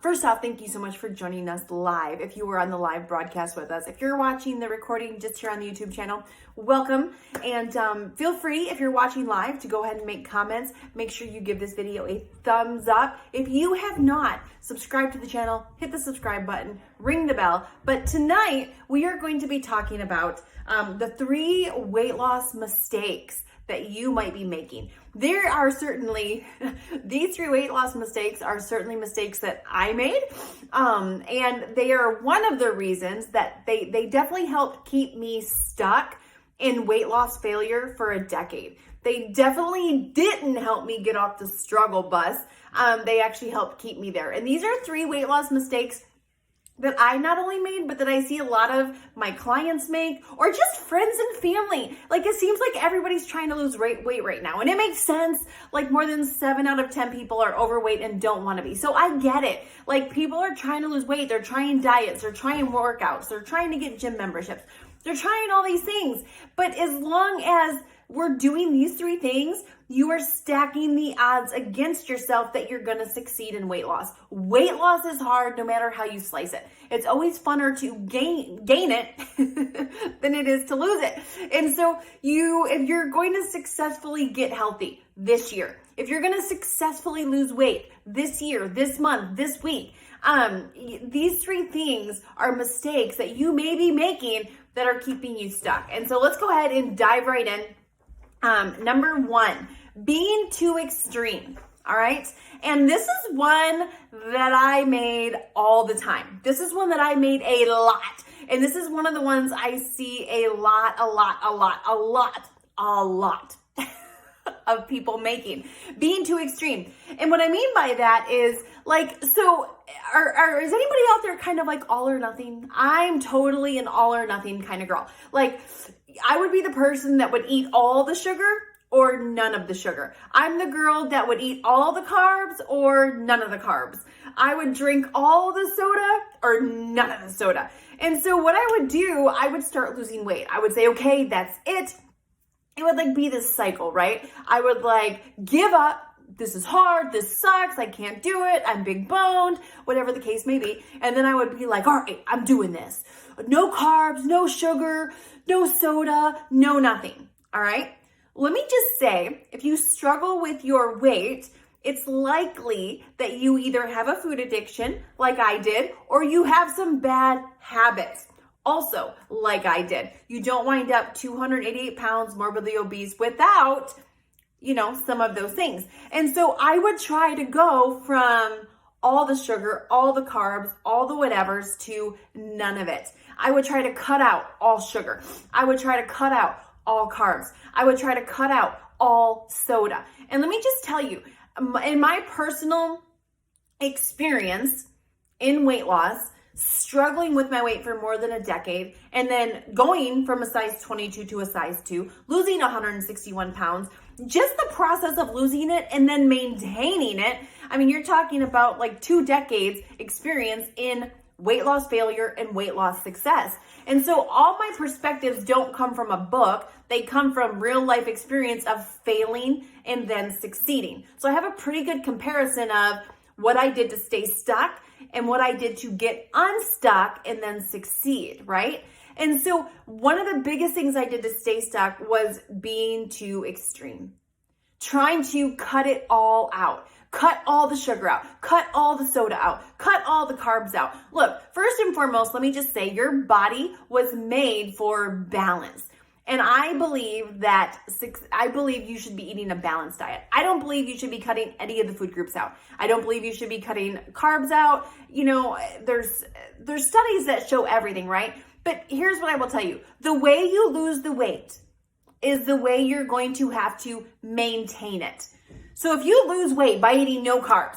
First off, thank you so much for joining us live. If you were on the live broadcast with us, if you're watching the recording just here on the YouTube channel, welcome. And feel free, if you're watching live, to go ahead and make comments. Make sure you give this video a thumbs up. If you have not subscribed to the channel, hit the subscribe button, ring the bell. But tonight, we are going to be talking about the 3 weight loss mistakes that you might be making. There are certainly, these 3 weight loss mistakes are certainly mistakes that I made. And they are one of the reasons that they definitely helped keep me stuck in weight loss failure for a decade. They definitely didn't help me get off the struggle bus. They actually helped keep me there. And these are 3 weight loss mistakes that I not only made, but that I see a lot of my clients make, or just friends and family. Like, it seems like everybody's trying to lose weight right now. And it makes sense. Like, more than 7 out of 10 people are overweight and don't want to be. So I get it. Like, people are trying to lose weight. They're trying diets. They're trying workouts. They're trying to get gym memberships. They're trying all these things. But as long as we're doing these 3 things, you are stacking the odds against yourself that you're going to succeed in weight loss. Weight loss is hard no matter how you slice it. It's always funner to gain it than it is to lose it. And so if you're going to successfully get healthy this year, if you're going to successfully lose weight this year, this month, this week, these 3 things are mistakes that you may be making that are keeping you stuck. And so let's go ahead and dive right in. Number 1, being too extreme. All right. And this is one that I made all the time. This is one that I made a lot. And this is one of the ones I see a lot of people making. Being too extreme. And what I mean by that is, like, so is anybody out there kind of like all or nothing? I'm totally an all or nothing kind of girl. Like, I would be the person that would eat all the sugar or none of the sugar. I'm the girl that would eat all the carbs or none of the carbs. I would drink all the soda or none of the soda. And so what I would do, I would start losing weight. I would say, okay, that's it. It would like be this cycle, right? I would like give up. This is hard. This sucks. I can't do it. I'm big boned, whatever the case may be. And then I would be like, all right, I'm doing this. No carbs, no sugar, no soda, no nothing. All right. Let me just say, if you struggle with your weight, it's likely that you either have a food addiction like I did, or you have some bad habits. Also, like I did, you don't wind up 288 pounds morbidly obese without, some of those things. And so I would try to go from all the sugar, all the carbs, all the whatevers to none of it. I would try to cut out all sugar. I would try to cut out all carbs. I would try to cut out all soda. And let me just tell you, in my personal experience in weight loss, struggling with my weight for more than a decade, and then going from a size 22 to a size 2, losing 161 pounds, just the process of losing it and then maintaining it. I mean, you're talking about like 2 decades experience in weight loss failure and weight loss success. And so all my perspectives don't come from a book. They come from real life experience of failing and then succeeding. So I have a pretty good comparison of what I did to stay stuck and what I did to get unstuck and then succeed, right? And so one of the biggest things I did to stay stuck was being too extreme, trying to cut it all out. Cut all the sugar out, cut all the soda out, cut all the carbs out. Look, first and foremost, let me just say your body was made for balance. And I believe you should be eating a balanced diet. I don't believe you should be cutting any of the food groups out. I don't believe you should be cutting carbs out. There's studies that show everything, right? But here's what I will tell you. The way you lose the weight is the way you're going to have to maintain it. So if you lose weight by eating no carbs,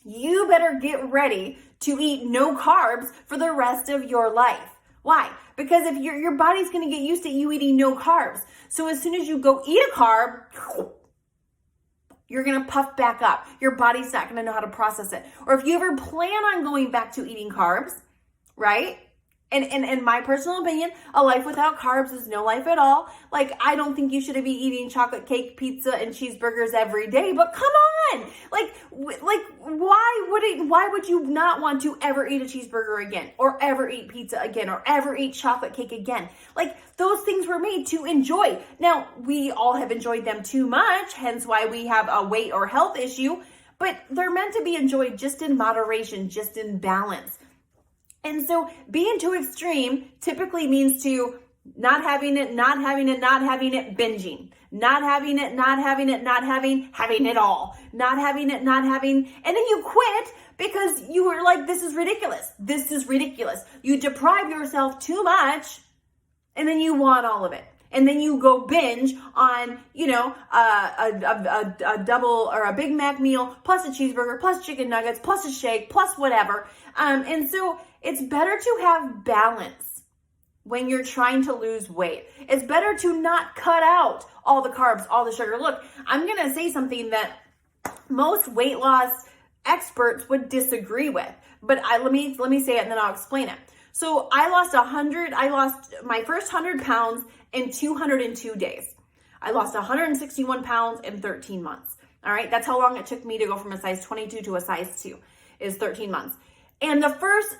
you better get ready to eat no carbs for the rest of your life. Why? Because if your body's going to get used to you eating no carbs. So as soon as you go eat a carb, you're going to puff back up. Your body's not going to know how to process it. Or if you ever plan on going back to eating carbs, right? And in my personal opinion, a life without carbs is no life at all. Like, I don't think you should be eating chocolate cake, pizza, and cheeseburgers every day, but come again. Like why would you not want to ever eat a cheeseburger again, or ever eat pizza again, or ever eat chocolate cake again? Like, those things were made to enjoy. Now, we all have enjoyed them too much, hence why we have a weight or health issue, but they're meant to be enjoyed just in moderation, just in balance. And so being too extreme typically means to not having it, binging. Not having it, having it all. Not having it, and then you quit because you were like, this is ridiculous. This is ridiculous. You deprive yourself too much, and then you want all of it. And then you go binge on, a double or a Big Mac meal, plus a cheeseburger, plus chicken nuggets, plus a shake, plus whatever. And so it's better to have balance when you're trying to lose weight. It's better to not cut out all the carbs, all the sugar. Look, I'm going to say something that most weight loss experts would disagree with, but let me say it and then I'll explain it. So I lost my first 100 pounds in 202 days. I lost 161 pounds in 13 months. All right. That's how long it took me to go from a size 22 to a size 2, is 13 months. And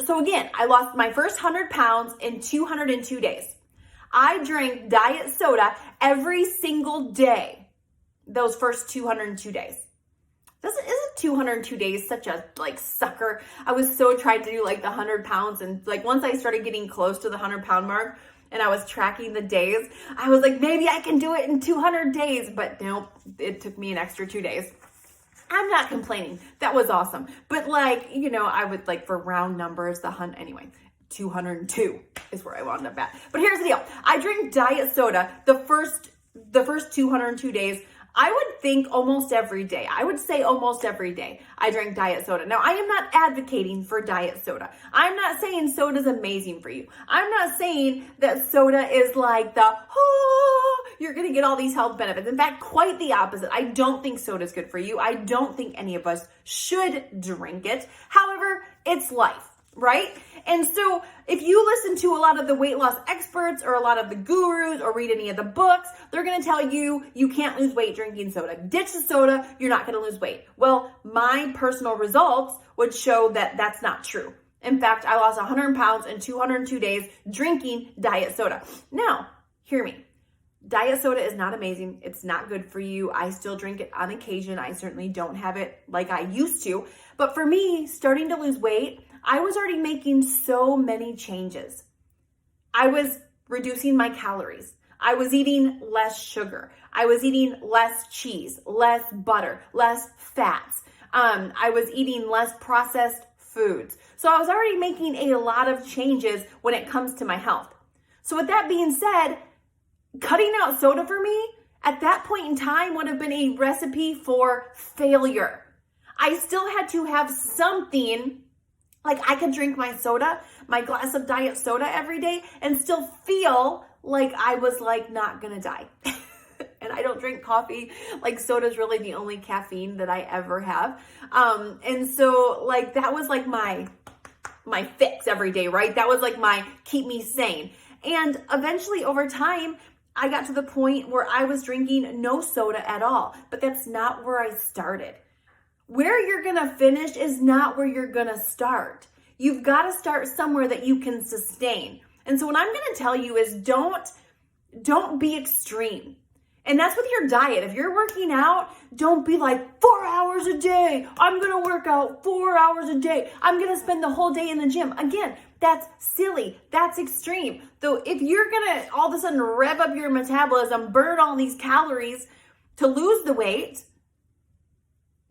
so again, I lost my first 100 pounds in 202 days. I drank diet soda every single day those first 202 days. Isn't 202 days such a sucker? I was so trying to do the 100 pounds, and once I started getting close to the 100 pound mark and I was tracking the days, I was like, maybe I can do it in 200 days, but nope, it took me an extra 2 days. I'm not complaining. That was awesome. But I would for round numbers, 202 is where I wound up at. But here's the deal. I drink diet soda the first 202 days. I would think almost every day. I would say almost every day I drank diet soda. Now, I am not advocating for diet soda. I'm not saying soda's amazing for you. I'm not saying that soda is you're going to get all these health benefits. In fact, quite the opposite. I don't think soda's good for you. I don't think any of us should drink it. However, it's life, right? And so if you listen to a lot of the weight loss experts or a lot of the gurus or read any of the books, they're going to tell you you can't lose weight drinking soda. Ditch the soda, you're not going to lose weight. Well, my personal results would show that that's not true. In fact, I lost 100 pounds in 202 days drinking diet soda. Now, hear me. Diet soda is not amazing. It's not good for you. I still drink it on occasion. I certainly don't have it like I used to. But for me, starting to lose weight, I was already making so many changes. I was reducing my calories. I was eating less sugar. I was eating less cheese, less butter, less fats. I was eating less processed foods. So I was already making a lot of changes when it comes to my health. So with that being said, cutting out soda for me at that point in time would have been a recipe for failure. I still had to have something. I could drink my soda, my glass of diet soda every day and still feel like I was not gonna die. And I don't drink coffee. Soda's really the only caffeine that I ever have. And so that was my fix every day, right? That was my keep me sane. And eventually over time, I got to the point where I was drinking no soda at all, but that's not where I started. Where you're going to finish is not where you're going to start. You've got to start somewhere that you can sustain. And so what I'm going to tell you is don't be extreme. And that's with your diet. If you're working out, don't be 4 hours a day. I'm going to work out 4 hours a day. I'm going to spend the whole day in the gym. Again, that's silly. That's extreme. Though if you're going to all of a sudden rev up your metabolism, burn all these calories to lose the weight,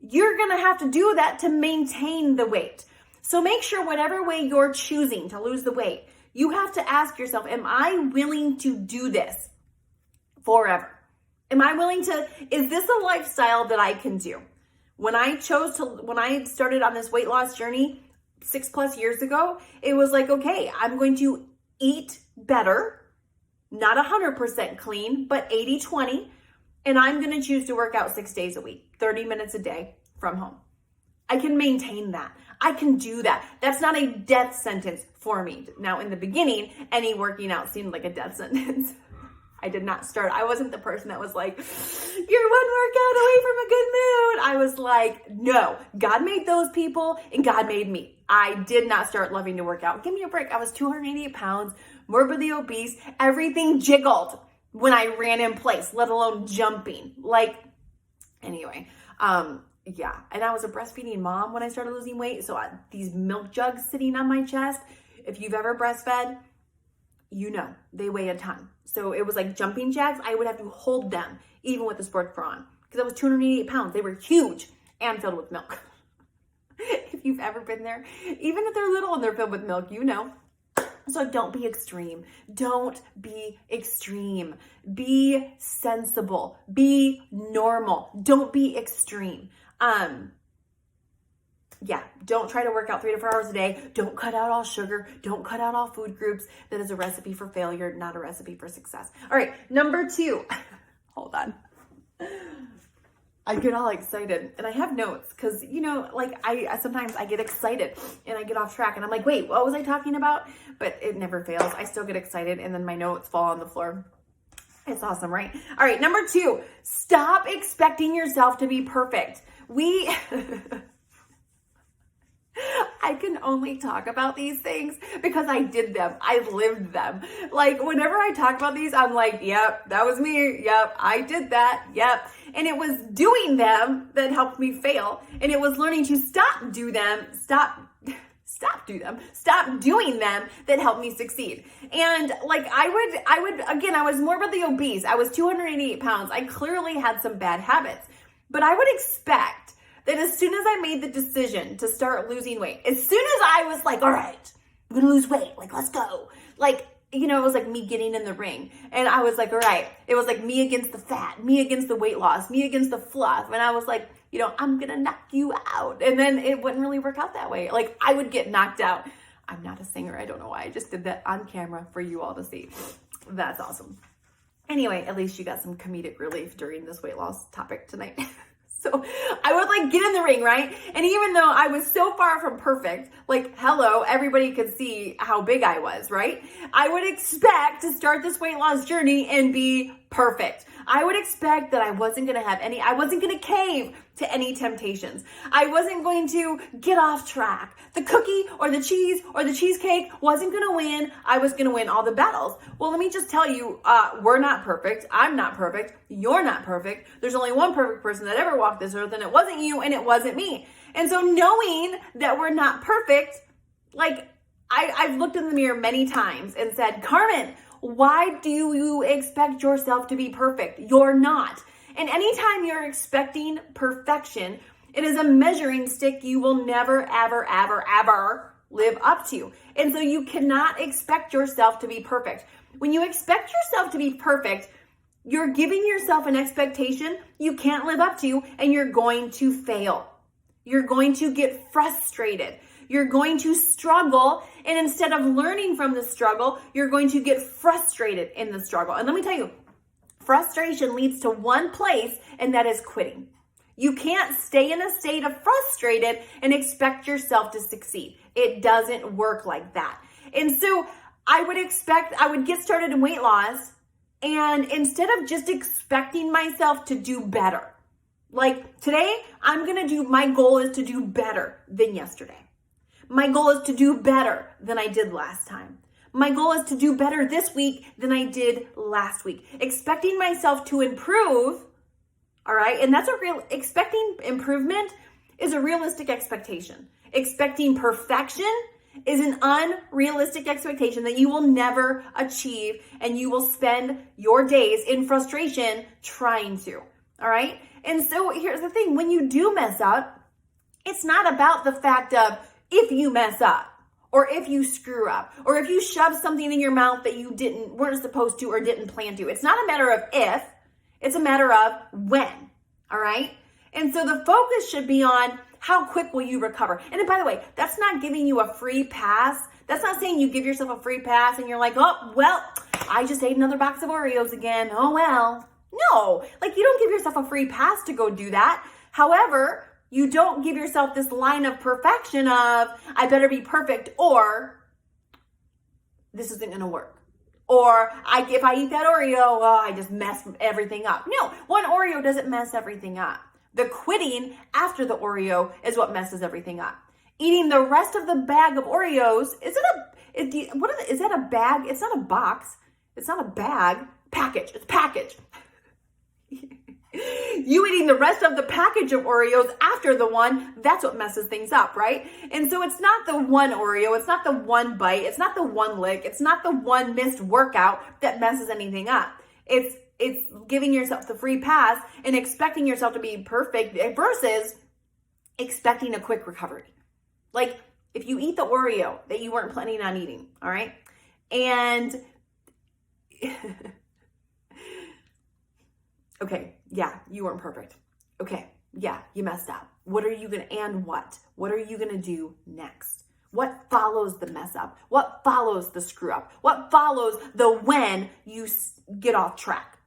you're going to have to do that to maintain the weight. So make sure whatever way you're choosing to lose the weight, you have to ask yourself, am I willing to do this forever? Am I willing to, is this a lifestyle that I can do? When I started on this weight loss journey 6+ years ago, it was okay, I'm going to eat better, not 100% clean, but 80-20. And I'm going to choose to work out 6 days a week, 30 minutes a day from home. I can maintain that. I can do that. That's not a death sentence for me. Now, in the beginning, any working out seemed like a death sentence. I did not start. I wasn't the person that was like, you're one workout away from a good mood. I was like, no, God made those people and God made me. I did not start loving to work out. Give me a break. I was 288 pounds, morbidly obese. Everything jiggled when I ran in place, let alone jumping. Like, anyway, yeah. And I was a breastfeeding mom when I started losing weight. So these milk jugs sitting on my chest, if you've ever breastfed, you know, they weigh a ton. So it was like jumping jacks. I would have to hold them even with the sports bra on because I was 288 pounds. They were huge and filled with milk. If you've ever been there, even if they're little and they're filled with milk, you know. So don't be extreme. Don't be extreme. Be sensible. Be normal. Don't be extreme. Yeah, don't try to work out 3 to 4 hours a day. Don't cut out all sugar. Don't cut out all food groups. That is a recipe for failure, not a recipe for success. All right, number 2. Hold on. I get all excited and I have notes because, you know, like I sometimes I get excited and I get off track and I'm like, wait, what was I talking about? But it never fails. I still get excited and then my notes fall on the floor. It's awesome, right? All right, number 2, stop expecting yourself to be perfect. I can only talk about these things because I did them. I lived them. Like whenever I talk about these, I'm like, yep, that was me. Yep, I did that. Yep. And it was doing them that helped me fail. And it was learning to stop doing them that helped me succeed. And like I would, again, I was morbidly obese. I was 288 pounds. I clearly had some bad habits, but I would expect that as soon as I made the decision to start losing weight, as soon as I was like, all right, I'm going to lose weight. Like, let's go. Like, you know, it was like me getting in the ring and I was like, all right, it was like me against the fat, me against the weight loss, me against the fluff. And I was like, you know, I'm going to knock you out. And then it wouldn't really work out that way. Like I would get knocked out. I'm not a singer. I don't know why. I just did that on camera for you all to see. That's awesome. Anyway, at least you got some comedic relief during this weight loss topic tonight. So I would like get in the ring, right? And even though I was so far from perfect, like, hello, everybody could see how big I was, right? I would expect to start this weight loss journey and be perfect. I would expect that I wasn't going to cave to any temptations. I wasn't going to get off track. The cookie or the cheese or the cheesecake wasn't going to win. I was going to win all the battles. Well, let me just tell you, we're not perfect. I'm not perfect. You're not perfect. There's only one perfect person that ever walked this earth, and it wasn't you and it wasn't me. And so knowing that we're not perfect, like I've looked in the mirror many times and said, Carmen, why do you expect yourself to be perfect? You're not. And anytime you're expecting perfection, it is a measuring stick you will never, ever, ever, ever live up to. And so you cannot expect yourself to be perfect. When you expect yourself to be perfect, you're giving yourself an expectation you can't live up to, and you're going to fail. You're going to get frustrated. You're going to struggle, and instead of learning from the struggle, you're going to get frustrated in the struggle. And let me tell you, frustration leads to one place, and that is quitting. You can't stay in a state of frustrated and expect yourself to succeed. It doesn't work like that. And so I would get started in weight loss, and instead of just expecting myself to do better, like today, my goal is to do better than yesterday. My goal is to do better than I did last time. My goal is to do better this week than I did last week. Expecting myself to improve, all right? And expecting improvement is a realistic expectation. Expecting perfection is an unrealistic expectation that you will never achieve, and you will spend your days in frustration trying to, all right? And so here's the thing, when you do mess up, it's not about the fact of if you mess up, or if you screw up, or if you shove something in your mouth that you weren't supposed to or didn't plan to. It's not a matter of if, it's a matter of when, all right? And so the focus should be on how quick will you recover. And by the way, that's not giving you a free pass. That's not saying you give yourself a free pass and you're like, oh, well, I just ate another box of Oreos again. Oh, well. No, like you don't give yourself a free pass to go do that. However, you don't give yourself this line of perfection of, I better be perfect or this isn't going to work. Or if I eat that Oreo, oh, I just mess everything up. No, one Oreo doesn't mess everything up. The quitting after the Oreo is what messes everything up. Eating the rest of the bag of Oreos, is that a bag? It's not a box. It's not a bag. Package. It's package. You eating the rest of the package of Oreos after the one, that's what messes things up, right? And so it's not the one Oreo, it's not the one bite, it's not the one lick, it's not the one missed workout that messes anything up. It's giving yourself the free pass and expecting yourself to be perfect versus expecting a quick recovery. Like if you eat the Oreo that you weren't planning on eating, all right? And okay, yeah, you weren't perfect. Okay, yeah, you messed up. What are you gonna do next? What follows the mess up? What follows the screw up? What follows the when you get off track?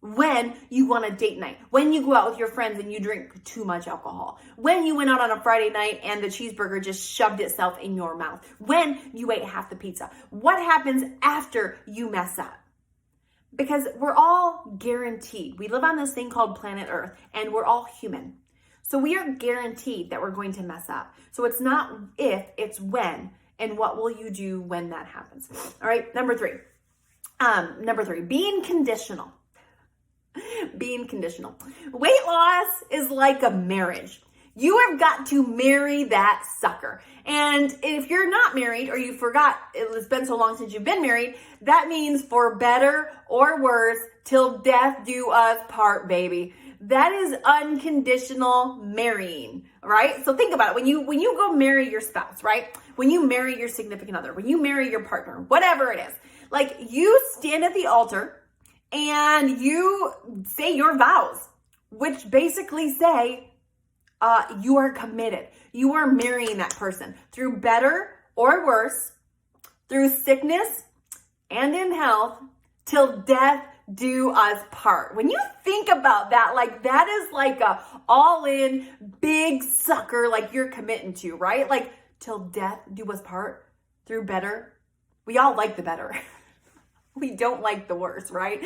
When you go on a date night, when you go out with your friends and you drink too much alcohol, when you went out on a Friday night and the cheeseburger just shoved itself in your mouth, when you ate half the pizza, what happens after you mess up? Because we're all guaranteed. We live on this thing called planet Earth and we're all human. So we are guaranteed that we're going to mess up. So it's not if, it's when. And what will you do when that happens? All right, number three, being conditional. Being conditional. Weight loss is like a marriage. You have got to marry that sucker. And if you're not married or you forgot, it's been so long since you've been married, that means for better or worse, till death do us part, baby. That is unconditional marrying, right? So think about it. When you go marry your spouse, right? When you marry your significant other, when you marry your partner, whatever it is, like you stand at the altar and you say your vows, which basically say, you are committed. You are marrying that person through better or worse, through sickness and in health, till death do us part. When you think about that, like that is like a all-in big sucker, like you're committing to, right? Like till death do us part through better. We all like the better. We don't like the worst, right?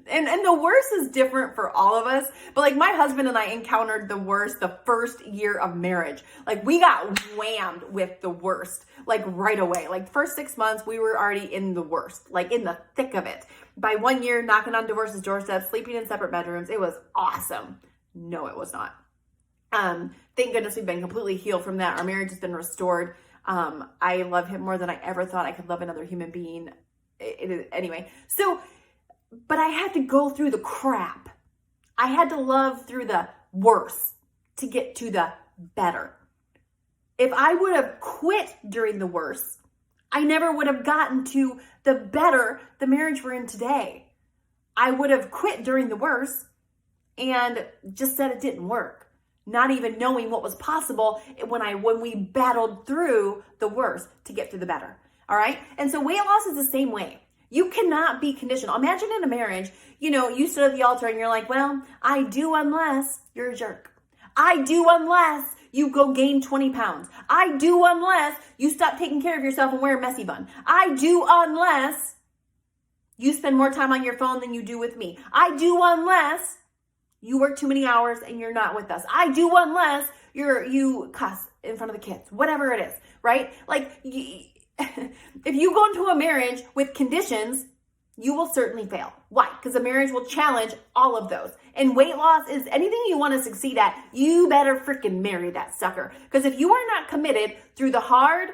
And the worst is different for all of us. But like my husband and I encountered the worst the first year of marriage. Like we got whammed with the worst, like right away. Like first 6 months, we were already in the worst, like in the thick of it. By 1 year, knocking on divorce's doorstep, sleeping in separate bedrooms. It was awesome. No, it was not. Thank goodness we've been completely healed from that. Our marriage has been restored. I love him more than I ever thought I could love another human being. Anyway, so, but I had to go through the crap. I had to love through the worse to get to the better. If I would have quit during the worst, I never would have gotten to the better, the marriage we're in today. I would have quit during the worst and just said it didn't work, not even knowing what was possible when we battled through the worst to get to the better. All right. And so weight loss is the same way. You cannot be conditional. Imagine in a marriage, you stood at the altar and you're like, well, I do unless you're a jerk. I do unless you go gain 20 pounds. I do unless you stop taking care of yourself and wear a messy bun. I do unless you spend more time on your phone than you do with me. I do unless you work too many hours and you're not with us. I do unless you cuss in front of the kids, whatever it is, right? Like, if you go into a marriage with conditions, you will certainly fail. Why? Because a marriage will challenge all of those. And weight loss is anything you want to succeed at, you better freaking marry that sucker. Because if you are not committed through the hard,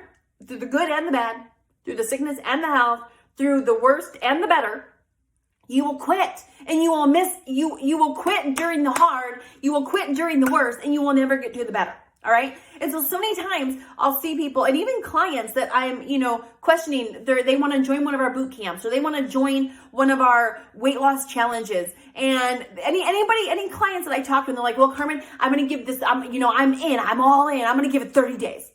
through the good and the bad, through the sickness and the health, through the worst and the better, you will quit. And you will quit during the hard, you will quit during the worst, and you will never get to the better. All right. And so many times I'll see people and even clients that I'm, questioning, they want to join one of our boot camps or they want to join one of our weight loss challenges. And any clients that I talk to, and they're like, well, Carmen, I'm going to give this, I'm all in. I'm going to give it 30 days.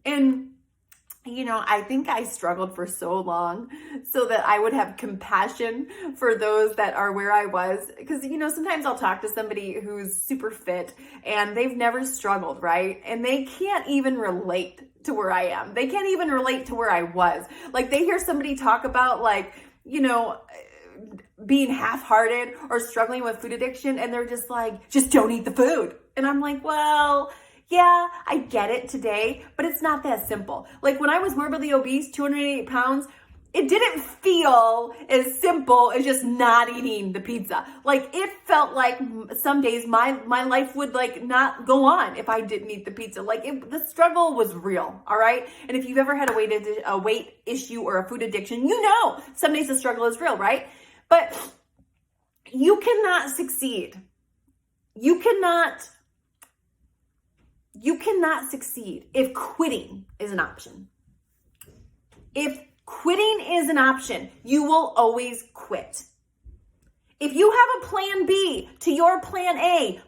And, I think I struggled for so long so that I would have compassion for those that are where I was. Because, sometimes I'll talk to somebody who's super fit and they've never struggled, right? And they can't even relate to where I am. They can't even relate to where I was. Like, they hear somebody talk about, like, being half-hearted or struggling with food addiction, and they're just like, just don't eat the food. And I'm like, well, yeah, I get it today, but it's not that simple. Like, when I was morbidly obese, 208 pounds, it didn't feel as simple as just not eating the pizza. Like, it felt like some days my life would like not go on if I didn't eat the pizza. Like, the struggle was real, all right? And if you've ever had a weight issue or a food addiction, some days the struggle is real, right? But you cannot succeed. You cannot succeed if quitting is an option. If quitting is an option, you will always quit. If you have a plan B to your plan A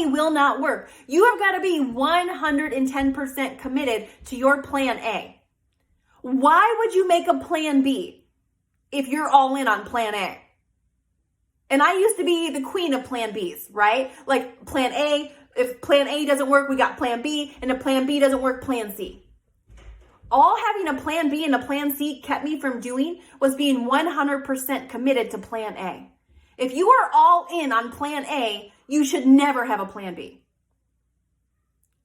will not work. You have got to be 110% committed to your plan A. Why would you make a plan B if you're all in on plan A? And I used to be the queen of plan Bs, right? Like, plan A, if plan A doesn't work, we got plan B, and if plan B doesn't work, plan C. All having a plan B and a plan C kept me from doing was being 100% committed to plan A. If you are all in on plan A, you should never have a plan B.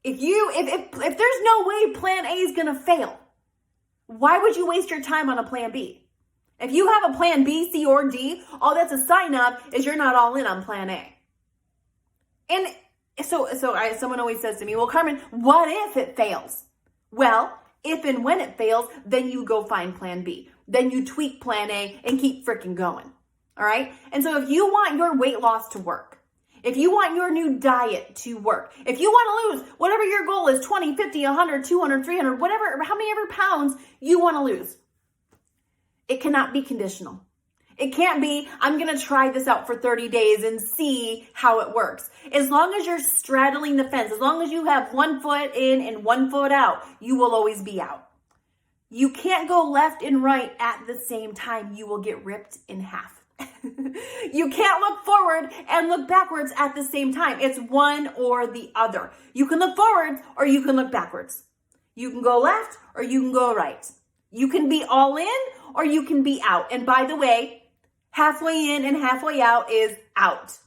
If there's no way plan A is going to fail, why would you waste your time on a plan B? If you have a plan B, C, or D, all that's a sign of is you're not all in on plan A. And someone always says to me, well, Carmen, what if it fails? Well, if and when it fails, then you go find plan B. Then you tweak plan A and keep freaking going. All right? And so if you want your weight loss to work, if you want your new diet to work, if you want to lose whatever your goal is, 20, 50, 100, 200, 300, whatever, how many ever pounds you want to lose, it cannot be conditional. It can't be, I'm going to try this out for 30 days and see how it works. As long as you're straddling the fence, as long as you have 1 foot in and 1 foot out, you will always be out. You can't go left and right at the same time. You will get ripped in half. You can't look forward and look backwards at the same time. It's one or the other. You can look forward or you can look backwards. You can go left or you can go right. You can be all in or you can be out. And by the way, halfway in and halfway out is out.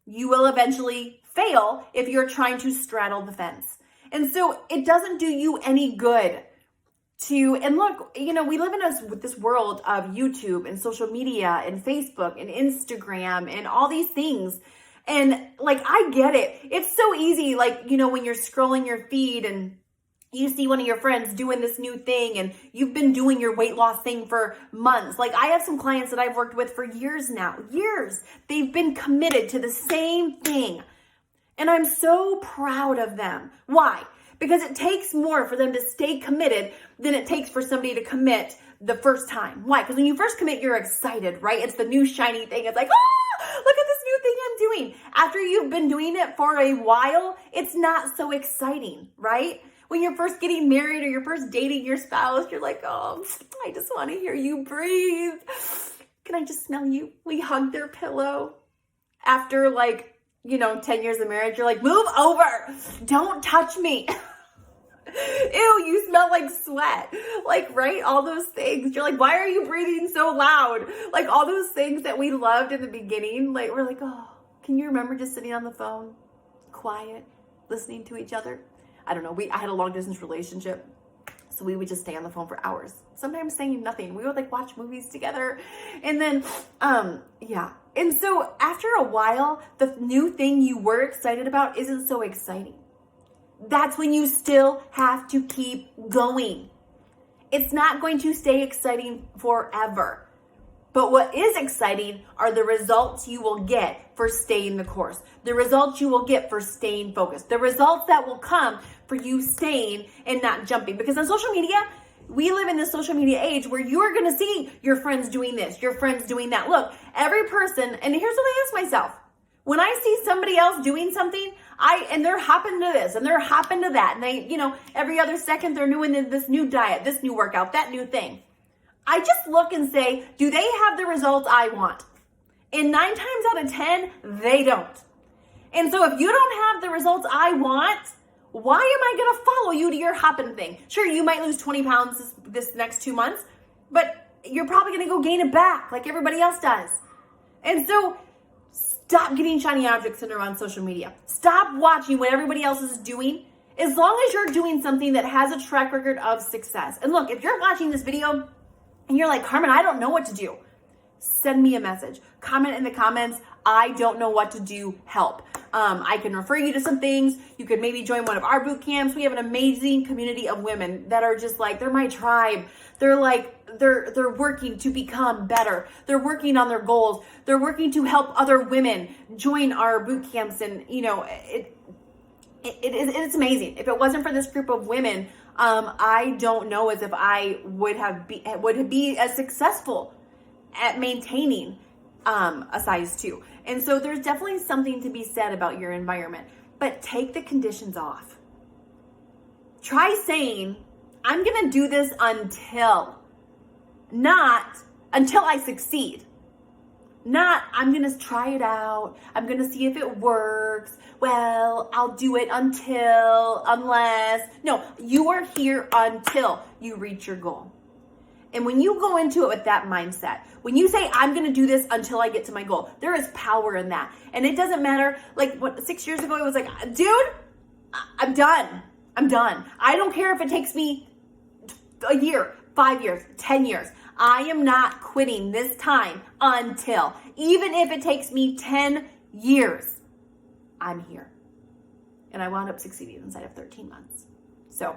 You will eventually fail if you're trying to straddle the fence. And so it doesn't do you any good and look, we live in this world of YouTube and social media and Facebook and Instagram and all these things. And like, I get it. It's so easy. Like, when you're scrolling your feed and you see one of your friends doing this new thing and you've been doing your weight loss thing for months. Like, I have some clients that I've worked with for years now. Years. They've been committed to the same thing. And I'm so proud of them. Why? Because it takes more for them to stay committed than it takes for somebody to commit the first time. Why? Because when you first commit, you're excited, right? It's the new shiny thing. It's like, look at this new thing I'm doing. After you've been doing it for a while, it's not so exciting, right? When you're first getting married or you're first dating your spouse, you're like, oh, I just want to hear you breathe. Can I just smell you? We hug their pillow. After 10 years of marriage, you're like, move over. Don't touch me. Ew, you smell like sweat. Like, right? All those things. You're like, why are you breathing so loud? Like, all those things that we loved in the beginning. Like, we're like, oh, can you remember just sitting on the phone, quiet, listening to each other? I don't know. I had a long distance relationship. So we would just stay on the phone for hours, sometimes saying nothing. We would watch movies together. And then, yeah. And so after a while, the new thing you were excited about isn't so exciting. That's when you still have to keep going. It's not going to stay exciting forever. But what is exciting are the results you will get for staying the course. The results you will get for staying focused. The results that will come for you staying and not jumping. Because on social media, we live in this social media age where you're going to see your friends doing this, your friends doing that. Look, every person, and here's what I ask myself. When I see somebody else doing something, And they're hopping to this and they're hopping to that. And they, you know, every other second they're doing this new diet, this new workout, that new thing. I just look and say, do they have the results I want? And 9 times out of 10, they don't. And so if you don't have the results I want, why am I going to follow you to your hopping thing? Sure, you might lose 20 pounds this next 2 months, but you're probably going to go gain it back like everybody else does. And so stop getting shiny object syndrome on social media. Stop watching what everybody else is doing. As long as you're doing something that has a track record of success. And look, if you're watching this video and you're like, Carmen, I don't know what to do, send me a message. Comment in the comments, I don't know what to do, help. I can refer you to some things. You could maybe join one of our boot camps. We have an amazing community of women that are just like, they're my tribe. They're like, they're working to become better. They're working on their goals. They're working to help other women join our boot camps. And, you know, it's amazing. If it wasn't for this group of women, I don't know as if I would be as successful at maintaining a size 2. And so there's definitely something to be said about your environment, but take the conditions off. Try saying, I'm going to do this not until I succeed. Not, I'm going to try it out. I'm going to see if it works. Well, I'll do it unless. No, you are here until you reach your goal. And when you go into it with that mindset, when you say, I'm going to do this until I get to my goal, there is power in that. And it doesn't matter. Like 6 years ago, it was like, dude, I'm done. I don't care if it takes me a year, 5 years, 10 years. I am not quitting this time until, even if it takes me 10 years, I'm here. And I wound up succeeding inside of 13 months. So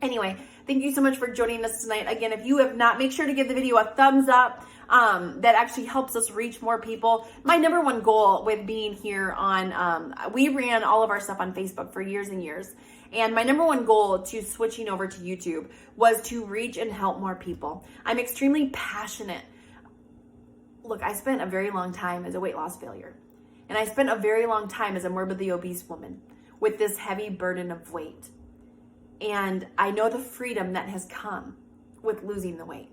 anyway, thank you so much for joining us tonight. Again, if you have not, make sure to give the video a thumbs up. That actually helps us reach more people. My number one goal with being here on, we ran all of our stuff on Facebook for years and years. And my number one goal to switching over to YouTube was to reach and help more people. I'm extremely passionate. Look, I spent a very long time as a weight loss failure. And I spent a very long time as a morbidly obese woman with this heavy burden of weight. And I know the freedom that has come with losing the weight.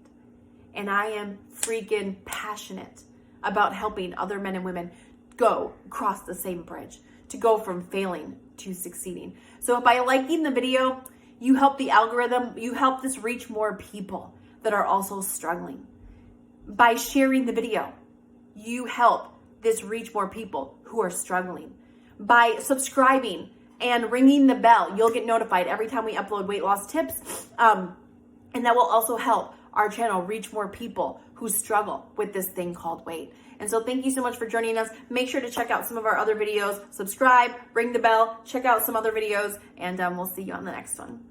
And I am freaking passionate about helping other men and women cross the same bridge, to go from failing to succeeding. So by liking the video, you help the algorithm, you help this reach more people that are also struggling. By sharing the video, you help this reach more people who are struggling. By subscribing and ringing the bell, you'll get notified every time we upload weight loss tips. And that will also help our channel reach more people who struggle with this thing called weight. And so thank you so much for joining us. Make sure to check out some of our other videos, subscribe, ring the bell, check out some other videos, and we'll see you on the next one.